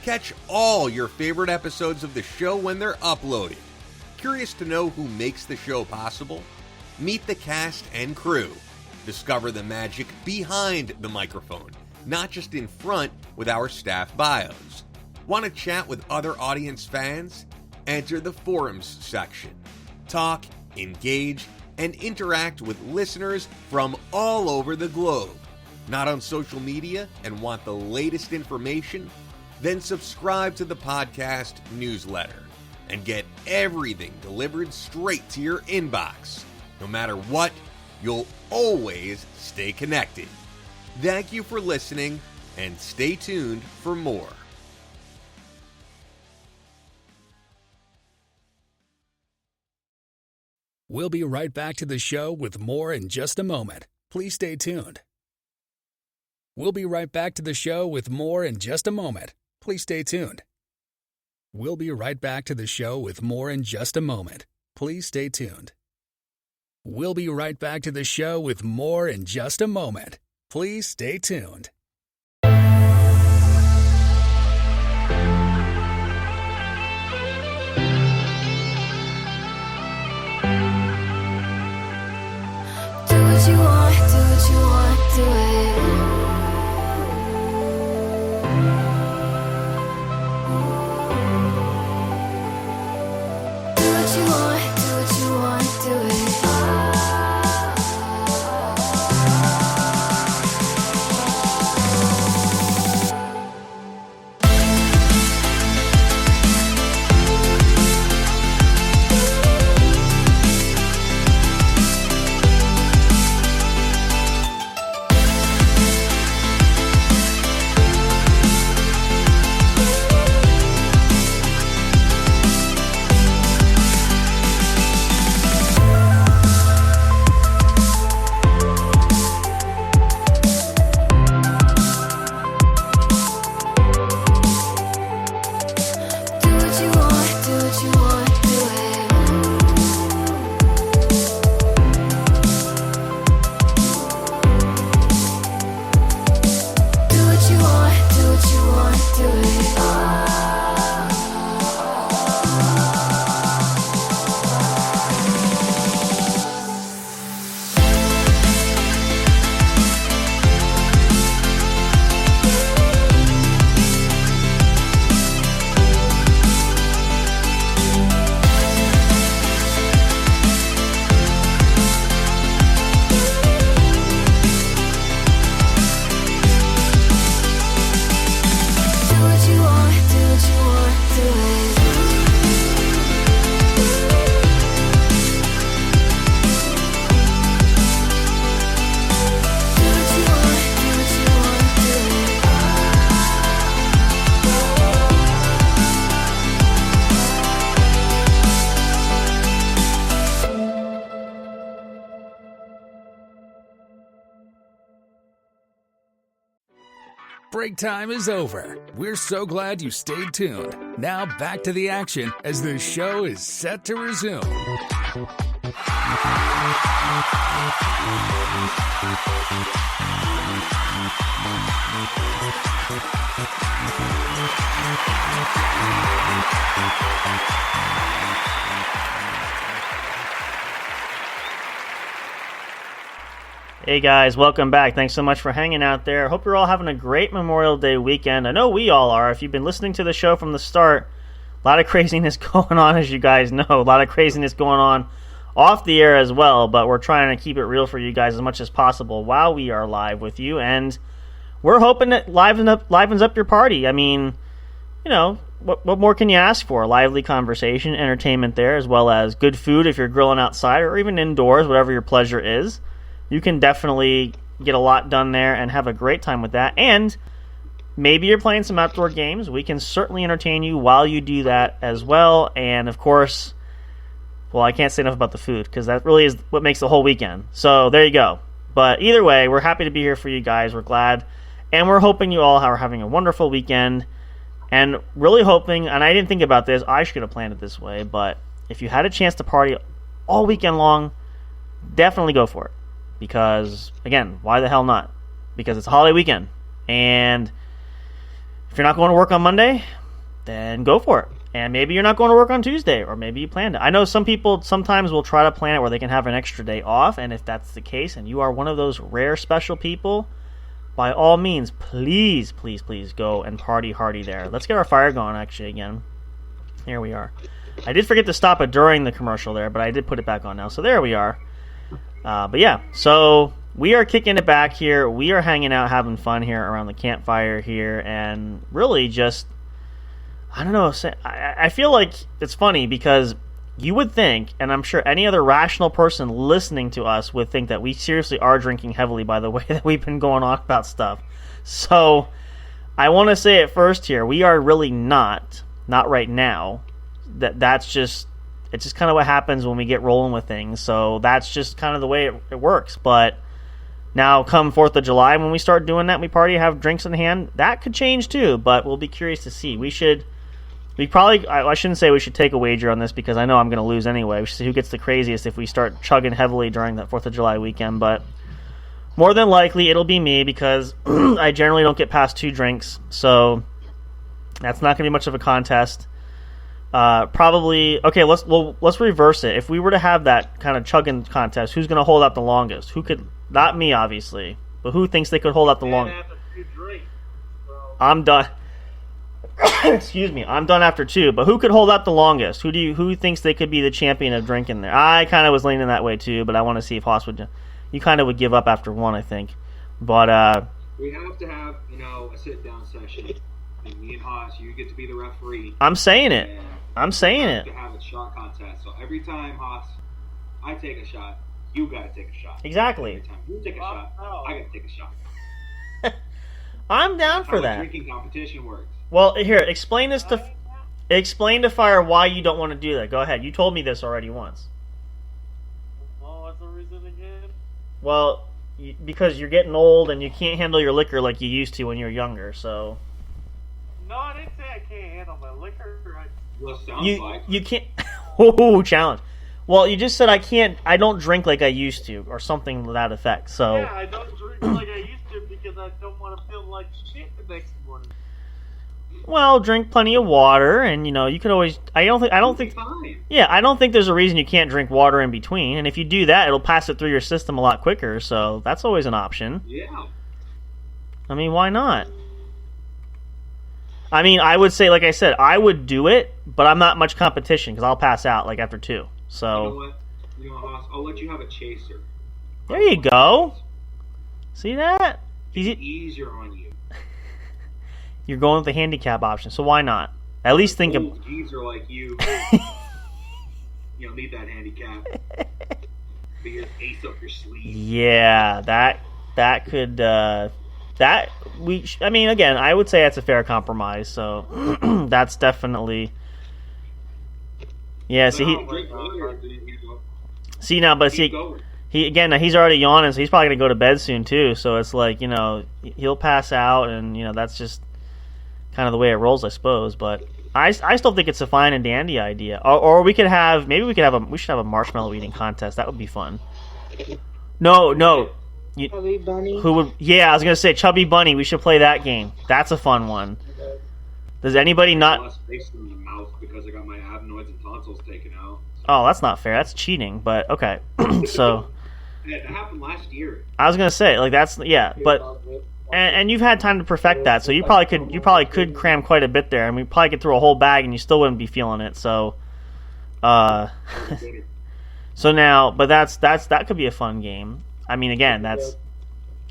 Catch all your favorite episodes of the show when they're uploaded. Curious to know who makes the show possible? Meet the cast and crew. Discover the magic behind the microphone, not just in front with our staff bios. Want to chat with other audience fans? Enter the forums section. Talk, engage, and interact with listeners from all over the globe. Not on social media and want the latest information? Then subscribe to the podcast newsletter and get everything delivered straight to your inbox. No matter what, you'll always stay connected. Thank you for listening, and stay tuned for more. We'll be right back to the show with more in just a moment. Please stay tuned. We'll be right back to the show with more in just a moment. Please stay tuned. We'll be right back to the show with more in just a moment. Please stay tuned. We'll be right back to the show with more in just a moment. Please stay tuned. What you want, do what you want, do it. Do what you want, do what you want, do it. Break time is over. We're so glad you stayed tuned. Now back to the action as the show is set to resume. Hey guys, welcome back. Thanks so much for hanging out there. Hope you're all having a great Memorial Day weekend. I know we all are. If you've been listening to the show from the start, a lot of craziness going on, as you guys know. A lot of craziness going on off the air as well, but we're trying to keep it real for you guys as much as possible while we are live with you, and we're hoping it livens up your party. I mean, you know, what more can you ask for? Lively conversation, entertainment there, as well as good food if you're grilling outside or even indoors, whatever your pleasure is. You can definitely get a lot done there and have a great time with that. And maybe you're playing some outdoor games. We can certainly entertain you while you do that as well. And, of course, well, I can't say enough about the food because that really is what makes the whole weekend. So there you go. But either way, we're happy to be here for you guys. We're glad. And we're hoping you all are having a wonderful weekend. And really hoping, and I didn't think about this, I should have planned it this way, but if you had a chance to party all weekend long, definitely go for it. Because, again, why the hell not? Because it's a holiday weekend. And if you're not going to work on Monday, then go for it. And maybe you're not going to work on Tuesday, or maybe you planned it. I know some people sometimes will try to plan it where they can have an extra day off, and if that's the case, and you are one of those rare special people, by all means, please, please, please go and party hardy there. Let's get our fire going, actually, again. Here we are. I did forget to stop it during the commercial there, but I did put it back on now. So there we are. But yeah, so we are kicking it back here. We are hanging out, having fun here around the campfire here, and really just, I don't know, I feel like it's funny because you would think, and I'm sure any other rational person listening to us would think that we seriously are drinking heavily by the way that we've been going on about stuff. So I want to say it first here, we are really not right now. That's just, it's just kind of what happens when we get rolling with things. So that's just kind of the way it works. But now come 4th of July, when we start doing that, we party, have drinks in hand, that could change too, but we'll be curious to see. I shouldn't say we should take a wager on this because I know I'm going to lose anyway. We should see who gets the craziest if we start chugging heavily during that 4th of July weekend. But more than likely, it'll be me because I generally don't get past 2 drinks. So that's not going to be much of a contest. Probably, okay, let's reverse it. If we were to have that kind of chugging contest, who's going to hold out the longest? Who could, not me, obviously, but who thinks they could hold out the longest? I'm done. Excuse me, I'm done after 2, but who could hold out the longest? Who thinks they could be the champion of drinking there? I kind of was leaning that way too, but I want to see if Haas would. You kind of would give up after 1, I think. But we have to have, a sit-down session. And me and Haas, you get to be the referee. I'm saying it. I'm saying we it. have to have a shot contest. So every time, Haas, I take a shot, you got to take a shot. Exactly. Every time you take a shot, I got to take a shot. I'm down That's for how that. Drinking competition works. Well, here, explain to Fire why you don't want to do that. Go ahead. You told me this already once. Well, what's the reason again? Well, because you're getting old and you can't handle your liquor like you used to when you were younger. So. No, I didn't say I can't handle my liquor. Well, sounds like. You can't. Oh, challenge. Well, you just said I don't drink like I used to, or something to that effect. So. Yeah, I don't drink like I used to because I don't want to feel like shit the next morning. Well, drink plenty of water, and you could always. I don't think. Fine. Yeah, I don't think there's a reason you can't drink water in between, and if you do that, it'll pass it through your system a lot quicker. So that's always an option. Yeah. I mean, why not? I mean, I would say, like I said, I would do it, but I'm not much competition because I'll pass out like after 2. So. You know what? Haas, I'll let you have a chaser. There you go. See that? It's easier on you. You're going with the handicap option, so why not? At least think of. Geezer like you. Need that handicap. Be your ace up your sleeve. Yeah, that could. I mean, again, I would say that's a fair compromise. So that's definitely. Yeah. See now, but see. He's already yawning, so he's probably gonna go to bed soon too. So it's like he'll pass out, and that's just kind of the way it rolls, I suppose. But I still think it's a fine and dandy idea. Or we should have a marshmallow eating contest. That would be fun. No. Chubby Bunny. Who would? Yeah, I was gonna say Chubby Bunny. We should play that game. That's a fun one. Does anybody not? Less space in my mouth because I got my adenoids and tonsils taken out. Oh, that's not fair. That's cheating. But okay, so. Yeah, that happened last year. I was gonna say but and you've had time to perfect that, so you probably could cram quite a bit there, and we probably get through a whole bag, and you still wouldn't be feeling it. So, so now, but that could be a fun game. I mean, again,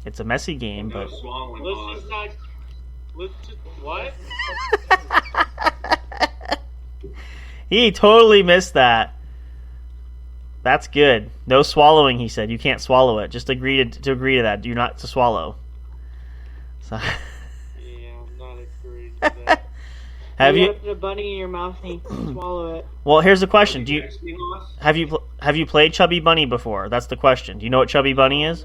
it's a messy game, but What? He totally missed that. That's good. No swallowing, he said. You can't swallow it. Just agree to that. You're not to swallow. So. Yeah, I'm not agreeing to that. Have you put a bunny in your mouth and you can swallow it? Well, here's the question. Have you played Chubby Bunny before? That's the question. Do you know what Chubby Bunny is?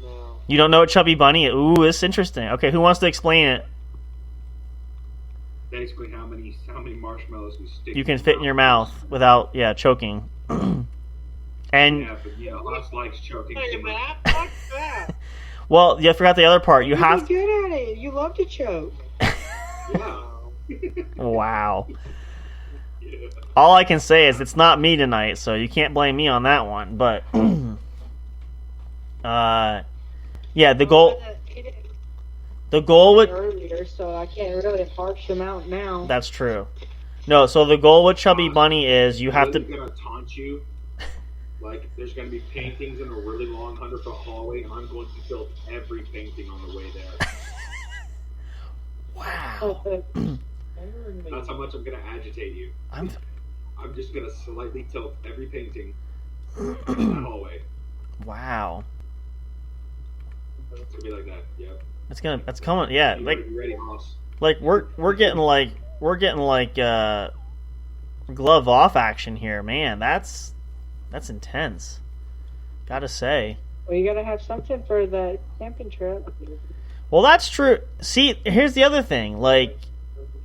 No. You don't know what Chubby Bunny is? Ooh, it's interesting. Okay, who wants to explain it? Basically, how many marshmallows you can fit in your mouth without choking. And yeah, but Hoss likes choking. Hey, too much. man, fuck that. Well, you forgot the other part. You You're have good at it. You love to choke. Yeah. Wow. Yeah. All I can say is it's not me tonight, so you can't blame me on that one. But yeah, the goal with Earlier, so I can't really harsh him out now. that's true. No, so the goal with Chubby Bunny is you have to. I'm gonna taunt you. Like, there's gonna be paintings in a really long 100-foot hallway, and I'm going to build every painting on the way there. Wow. That's how much I'm gonna agitate you. I'm just gonna slightly tilt every painting in that hallway. Wow. It's gonna be like that. Yep. That's coming. Yeah, You like gotta be ready, Hoss. like we're getting glove off action here, man. That's intense. Gotta say. Well, you gotta have something for the camping trip. Well, that's true. See, here's the other thing. Like,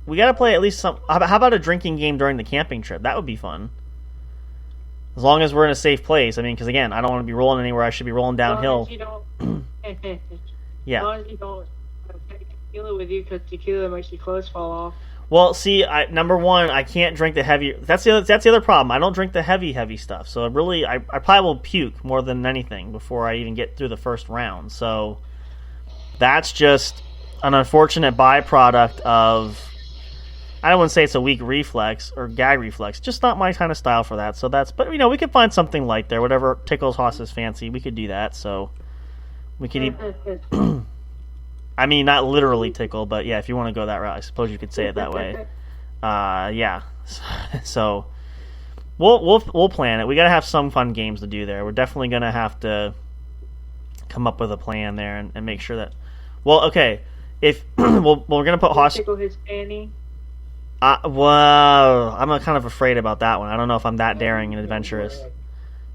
we gotta play at least some. How about a drinking game during the camping trip? That would be fun. As long as we're in a safe place. I mean, because again, I don't want to be rolling anywhere. I should be rolling downhill. As long as you don't, Yeah. As long as you don't take tequila with you, because tequila makes your clothes fall off. Well, see, number one, I can't drink the heavy. That's the other problem. I don't drink the heavy stuff. So really, I probably will puke more than anything before I even get through the first round. So that's just an unfortunate byproduct of. I don't want to say it's a weak reflex or gag reflex. Just not my kind of style for that. So that's. But we could find something light there. Whatever tickles Hoss's fancy, we could do that. So we could. I mean, not literally tickle, but yeah, if you want to go that route, I suppose you could say it that way. Yeah. So we'll plan it. We got to have some fun games to do there. We're definitely gonna have to come up with a plan there and make sure that. Well, okay, if we're gonna put Hoss. Tickle his fanny. Well, I'm kind of afraid about that one. I don't know if I'm that daring and adventurous.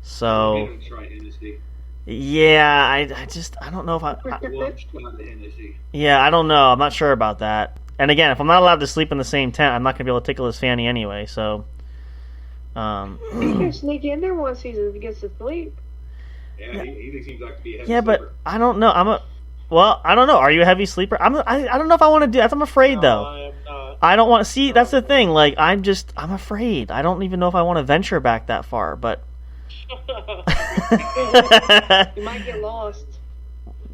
So. Maybe try Hennessy. Yeah, I don't know if Yeah, I don't know. I'm not sure about that. And again, if I'm not allowed to sleep in the same tent, I'm not going to be able to tickle his fanny anyway, so... He can sneak in there once he gets to sleep. Yeah, he seems like to be a heavy Yeah, but sleeper. I don't know. I don't know. Are you a heavy sleeper? I don't know if I want to do that. I'm afraid, though. I am not. I don't want to... See, that's the thing. Like, I'm afraid. I don't even know if I want to venture back that far, but... You might get lost.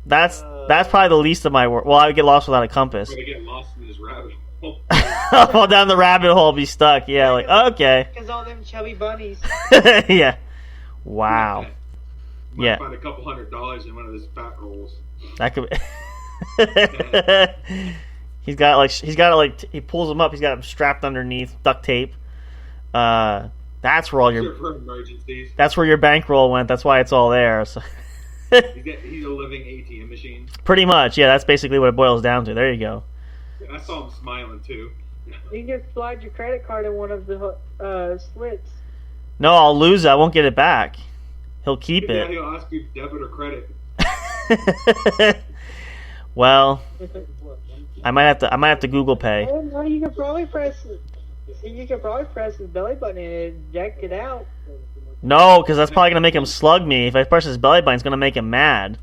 That's probably the least of my work. Well, I would get lost without a compass. I'm gonna get lost in this rabbit hole. Fall down the rabbit hole, be stuck. Yeah, like, okay. Because all them chubby bunnies. Yeah. Wow. Might Yeah. find a couple $100 in one of his fat rolls. That could be... He's got it like he pulls them up. He's got them strapped underneath duct tape. That's where all your For emergencies. that's where your bankroll went. That's why it's all there. So. He's a living ATM machine. Pretty much, yeah. That's basically what it boils down to. There you go. And I saw him smiling too. You can slide your credit card in one of the slits. No, I'll lose it. I won't get it back. He'll keep Yeah, it. he'll ask you debit or credit. Well, I might have to Google Pay. I don't know. You could probably press his belly button and eject it out. No, because that's probably gonna make him slug me. If I press his belly button, it's gonna make him mad.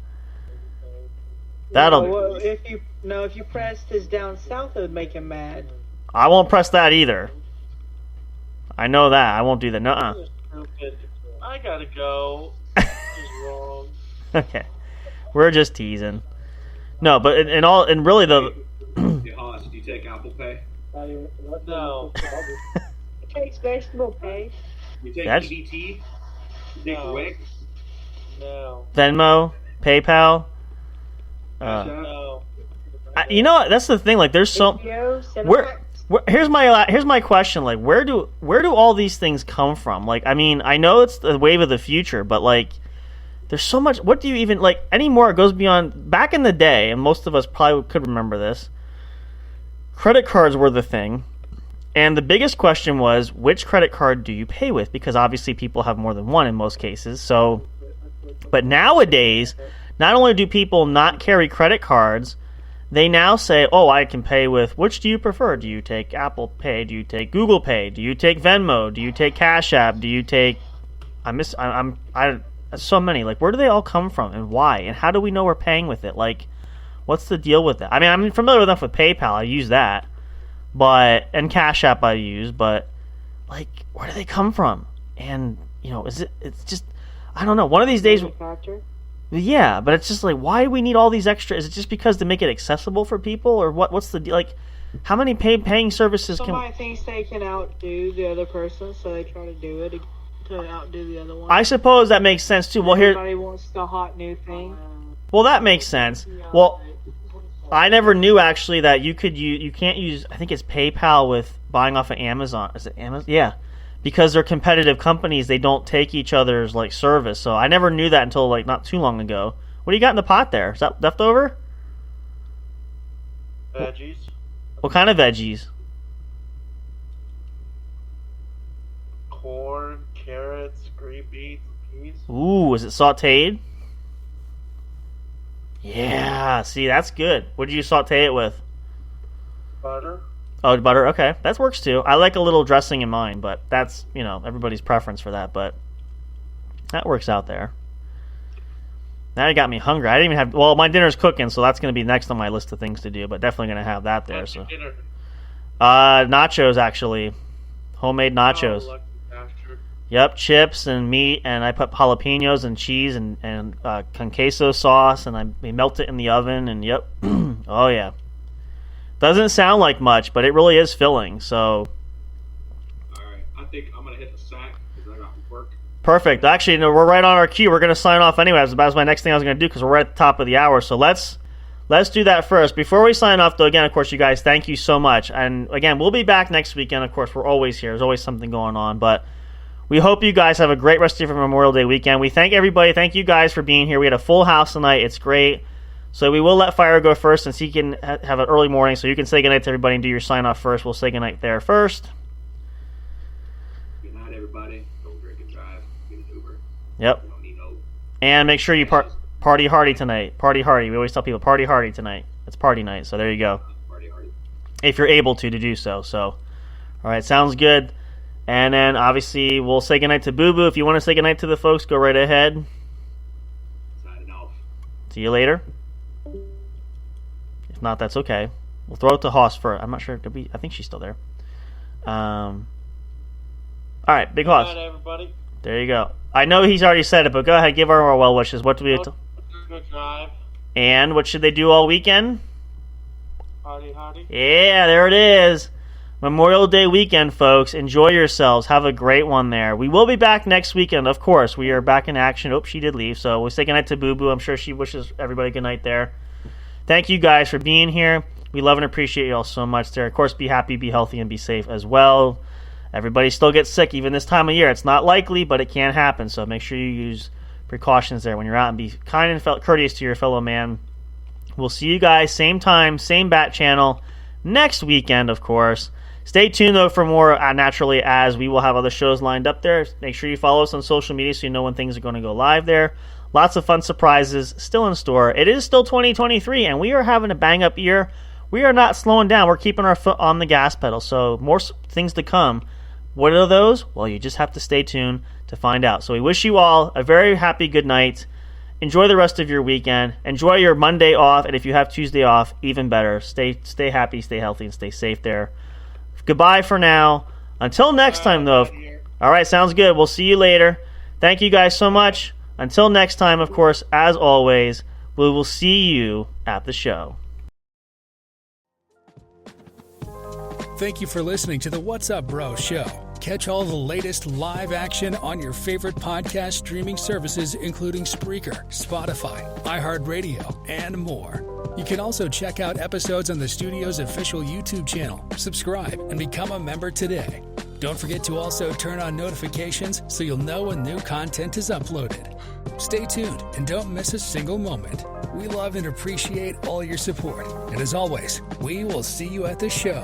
That'll. Well, if you pressed his down south, it would make him mad. I won't press that either. I know that. I won't do that. Nuh-uh. Stupid. I gotta go. This is wrong. Okay, we're just teasing. No, but in really the. Hey, Hoss, do you take Apple Pay? No. It takes vegetable pay. You take That's- EBT? You take No. Wix? No. Venmo, PayPal. Cash App? No. You know what? That's the thing. Like, there's so HBO, where here's my question. Like, where do all these things come from? Like, I mean, I know it's the wave of the future, but like, there's so much. What do you even like anymore? It goes beyond back in the day, and most of us probably could remember this. Credit cards were the thing, and the biggest question was which credit card do you pay with? Because obviously people have more than one in most cases. So, but nowadays not only do people not carry credit cards, they now say, oh, I can pay with, which do you prefer? Do you take Apple Pay? Do you take Google Pay? Do you take Venmo? Do you take Cash App? Do you take, so many. Like, where do they all come from and why? And how do we know we're paying with it? Like, what's the deal with that? I mean, I'm familiar enough with PayPal. I use that. And Cash App I use, but, like, where do they come from? And, it's just, I don't know. One of these days... Yeah, but it's just like, why do we need all these extra? Is it just because to make it accessible for people, or what's the deal? Like, how many paying services Somebody thinks they can outdo the other person, so they try to do it to outdo the other one. I suppose that makes sense too. Well, everybody wants the hot new thing. Well, that makes sense. Well, I never knew actually that you can't use, I think it's PayPal with buying off of Amazon. Is it Amazon? Yeah. Because they're competitive companies, they don't take each other's like service. So I never knew that until like not too long ago. What do you got in the pot there? Is that leftover? Veggies. What kind of veggies? Corn, carrots, green beans, peas. Ooh, is it sauteed? Yeah, see, that's good. What did you saute it with? Butter. Oh, butter. Okay, that works too. I like a little dressing in mine, but that's, everybody's preference for that, but that works out there. Now you got me hungry. I didn't even have, well, my dinner's cooking, so that's going to be next on my list of things to do, but definitely going to have that there. So, Dinner. nachos, actually. Homemade nachos. Oh, lucky bastard. Yep, chips and meat, and I put jalapenos and cheese and con queso sauce, and we melt it in the oven, and yep. Oh, yeah. Doesn't sound like much, but it really is filling, so... All right, I think I'm going to hit the sack because I got work. Perfect. Actually, we're right on our cue. We're going to sign off anyway. That was my next thing I was going to do because we're right at the top of the hour, so let's do that first. Before we sign off, though, again, of course, you guys, thank you so much. And, again, we'll be back next weekend. Of course, we're always here. There's always something going on, but... We hope you guys have a great rest of your Memorial Day weekend. We thank everybody. Thank you guys for being here. We had a full house tonight. It's great. So we will let Fire go first since he can have an early morning. So you can say goodnight to everybody and do your sign-off first. We'll say goodnight there first. Good night, everybody. Don't drink and drive. Get an Uber. Yep. You don't need no... And make sure you party hardy tonight. Party hardy. We always tell people party hardy tonight. It's party night. So there you go. Party hardy. If you're able to do so. So, all right. Sounds good. And then, obviously, we'll say goodnight to Boo Boo. If you want to say goodnight to the folks, go right ahead. Signing off. See you later. If not, that's okay. We'll throw it to Hoss first. I'm not sure. I think she's still there. All right, Big Hoss. Good night, everybody. There you go. I know he's already said it, but go ahead. Give our well wishes. What do we... Good drive. And what should they do all weekend? Party hardy. Yeah, there it is. Memorial Day weekend, folks. Enjoy yourselves. Have a great one there. We will be back next weekend, of course. We are back in action. Oh, she did leave. So we'll say goodnight to Boo Boo. I'm sure she wishes everybody good night there. Thank you guys for being here. We love and appreciate you all so much there. Of course, be happy, be healthy, and be safe as well. Everybody still gets sick even this time of year. It's not likely, but it can happen. So make sure you use precautions there when you're out and be kind and courteous to your fellow man. We'll see you guys same time, same bat channel next weekend, of course. Stay tuned, though, for more naturally, as we will have other shows lined up there. Make sure you follow us on social media so you know when things are going to go live there. Lots of fun surprises still in store. It is still 2023, and we are having a bang-up year. We are not slowing down. We're keeping our foot on the gas pedal, so more things to come. What are those? Well, you just have to stay tuned to find out. So we wish you all a very happy good night. Enjoy the rest of your weekend. Enjoy your Monday off, and if you have Tuesday off, even better. Stay happy, stay healthy, and stay safe there. Goodbye for now. Until next time, though. All right, sounds good. We'll see you later. Thank you guys so much. Until next time, of course, as always, we will see you at the show. Thank you for listening to the What's Up Bro show. Catch all the latest live action on your favorite podcast streaming services, including Spreaker, Spotify, iHeartRadio, and more. You can also check out episodes on the studio's official YouTube channel. Subscribe and become a member today. Don't forget to also turn on notifications so you'll know when new content is uploaded. Stay tuned and don't miss a single moment. We love and appreciate all your support. And as always, we will see you at the show.